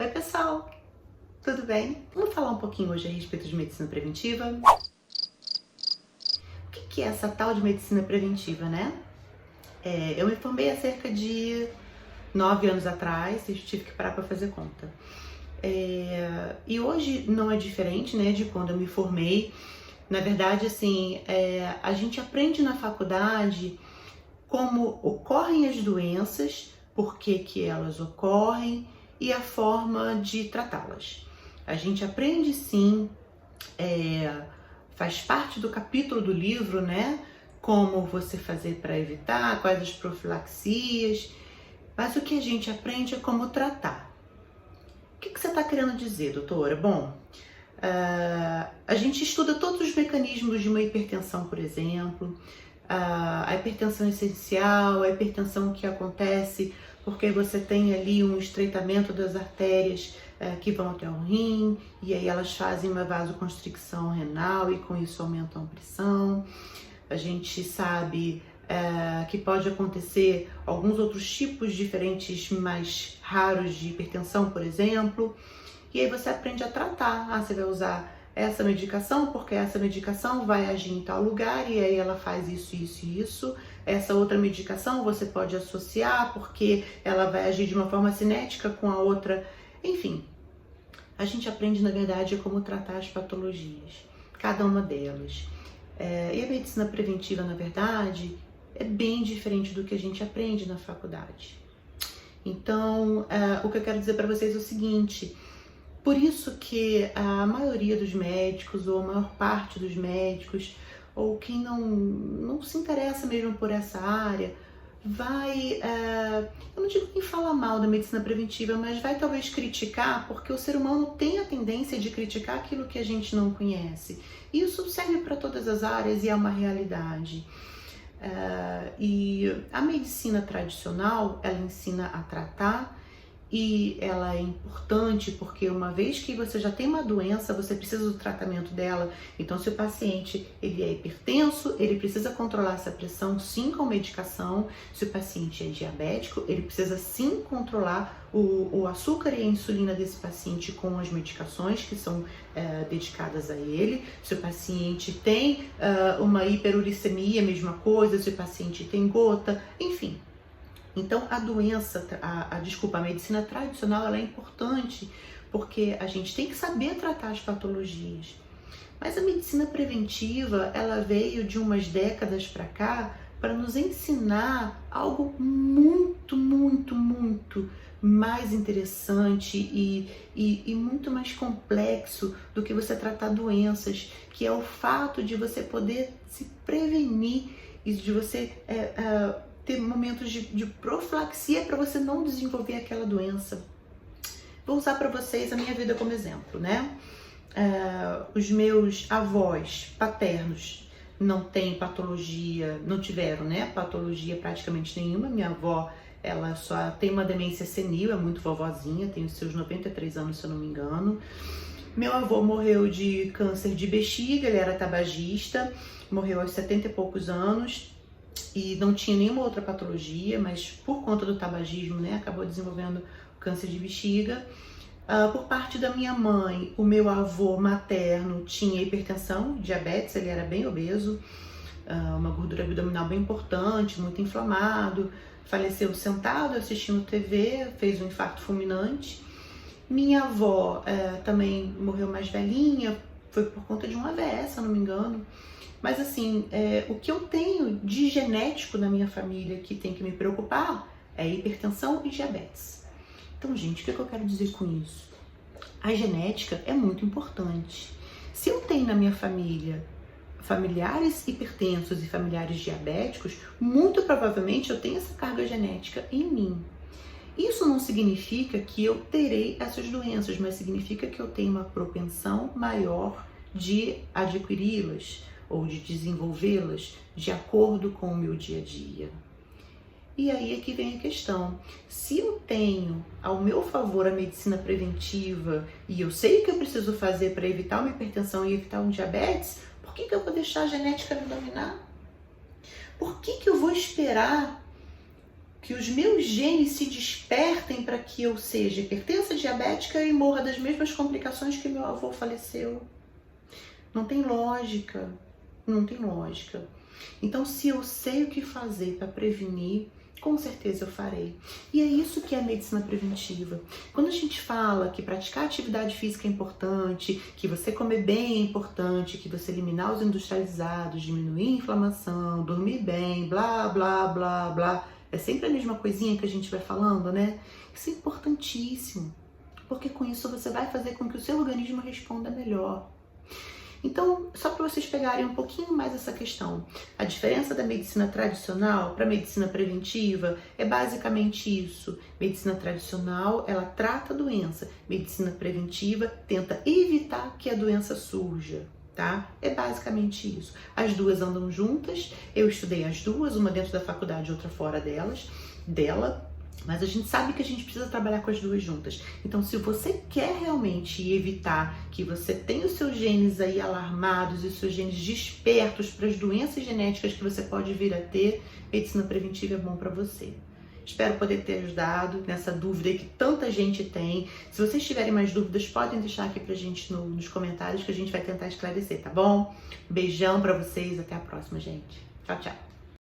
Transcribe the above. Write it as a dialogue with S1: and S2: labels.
S1: Oi pessoal, tudo bem? Vamos falar um pouquinho hoje a respeito de medicina preventiva. O que é essa tal de medicina preventiva, né? Eu me formei há cerca de 9 anos atrás e tive que parar para fazer conta. E hoje não é diferente, né, de quando eu me formei. Na verdade, assim, a gente aprende na faculdade como ocorrem as doenças, por que elas ocorrem e a forma de tratá-las. A gente aprende sim, faz parte do capítulo do livro, né? Como você fazer para evitar, quais as profilaxias, mas o que a gente aprende é como tratar. O que você está querendo dizer, doutora? Bom, a gente estuda todos os mecanismos de uma hipertensão, por exemplo, a hipertensão essencial, a hipertensão que acontece porque você tem ali um estreitamento das artérias que vão até o rim, e aí elas fazem uma vasoconstricção renal e com isso aumentam a pressão. A gente sabe que pode acontecer alguns outros tipos diferentes mais raros de hipertensão, por exemplo, e aí você aprende a tratar. Você vai usar essa medicação porque essa medicação vai agir em tal lugar e aí ela faz isso, isso e isso. Essa outra medicação você pode associar porque ela vai agir de uma forma cinética com a outra. Enfim, a gente aprende na verdade como tratar as patologias, cada uma delas. E a medicina preventiva, na verdade, é bem diferente do que a gente aprende na faculdade. Então, o que eu quero dizer para vocês é o seguinte: por isso que a maioria dos médicos, ou a maior parte dos médicos, ou quem não se interessa mesmo por essa área, vai, eu não digo nem falar mal da medicina preventiva, mas vai talvez criticar, porque o ser humano tem a tendência de criticar aquilo que a gente não conhece. E isso serve para todas as áreas e é uma realidade. E a medicina tradicional, ela ensina a tratar, e ela é importante porque uma vez que você já tem uma doença, você precisa do tratamento dela. Então, se o paciente ele é hipertenso, ele precisa controlar essa pressão sim com medicação. Se o paciente é diabético, ele precisa sim controlar o açúcar e a insulina desse paciente com as medicações que são dedicadas a ele. Se o paciente tem uma hiperuricemia, mesma coisa. Se o paciente tem gota, enfim. Então a medicina tradicional ela é importante porque a gente tem que saber tratar as patologias. Mas a medicina preventiva, ela veio de umas décadas para cá para nos ensinar algo muito, muito, muito mais interessante e muito mais complexo do que você tratar doenças, que é o fato de você poder se prevenir e de você ter momentos de profilaxia para você não desenvolver aquela doença. Vou usar para vocês a minha vida como exemplo, né? Os meus avós paternos não têm patologia, não tiveram, né, patologia praticamente nenhuma. Minha avó, ela só tem uma demência senil, é muito vovozinha, tem os seus 93 anos, se eu não me engano. Meu avô morreu de câncer de bexiga, ele era tabagista, morreu aos 70 e poucos anos. E não tinha nenhuma outra patologia, mas por conta do tabagismo, né, acabou desenvolvendo câncer de bexiga. Por parte da minha mãe, o meu avô materno tinha hipertensão, diabetes, ele era bem obeso, uma gordura abdominal bem importante, muito inflamado, faleceu sentado assistindo TV, fez um infarto fulminante. Minha avó também morreu mais velhinha, foi por conta de um AVS, se eu não me engano. Mas assim, o que eu tenho de genético na minha família que tem que me preocupar é hipertensão e diabetes. Então, gente, o que eu quero dizer com isso? A genética é muito importante. Se eu tenho na minha família familiares hipertensos e familiares diabéticos, muito provavelmente eu tenho essa carga genética em mim. Isso não significa que eu terei essas doenças, mas significa que eu tenho uma propensão maior de adquiri-las ou de desenvolvê-las de acordo com o meu dia a dia. E aí é que vem a questão: se eu tenho ao meu favor a medicina preventiva e eu sei o que eu preciso fazer para evitar uma hipertensão e evitar um diabetes, por que eu vou deixar a genética me dominar? Por que eu vou esperar que os meus genes se despertem para que eu seja hipertensa, diabética e morra das mesmas complicações que meu avô faleceu. Não tem lógica, não tem lógica. Então, se eu sei o que fazer para prevenir, com certeza eu farei. E é isso que é a medicina preventiva. Quando a gente fala que praticar atividade física é importante, que você comer bem é importante, que você eliminar os industrializados, diminuir a inflamação, dormir bem, blá, blá, blá, blá, é sempre a mesma coisinha que a gente vai falando, né? Isso é importantíssimo, porque com isso você vai fazer com que o seu organismo responda melhor. Então, só para vocês pegarem um pouquinho mais essa questão, a diferença da medicina tradicional para a medicina preventiva é basicamente isso. Medicina tradicional, ela trata a doença. Medicina preventiva tenta evitar que a doença surja, tá? É basicamente isso. As duas andam juntas, eu estudei as duas, uma dentro da faculdade, outra fora dela. Mas a gente sabe que a gente precisa trabalhar com as duas juntas. Então, se você quer realmente evitar que você tenha os seus genes aí alarmados e os seus genes despertos para as doenças genéticas que você pode vir a ter, medicina preventiva é bom para você. Espero poder ter ajudado nessa dúvida aí que tanta gente tem. Se vocês tiverem mais dúvidas, podem deixar aqui pra gente nos comentários que a gente vai tentar esclarecer, tá bom? Beijão pra vocês, até a próxima, gente. Tchau, tchau.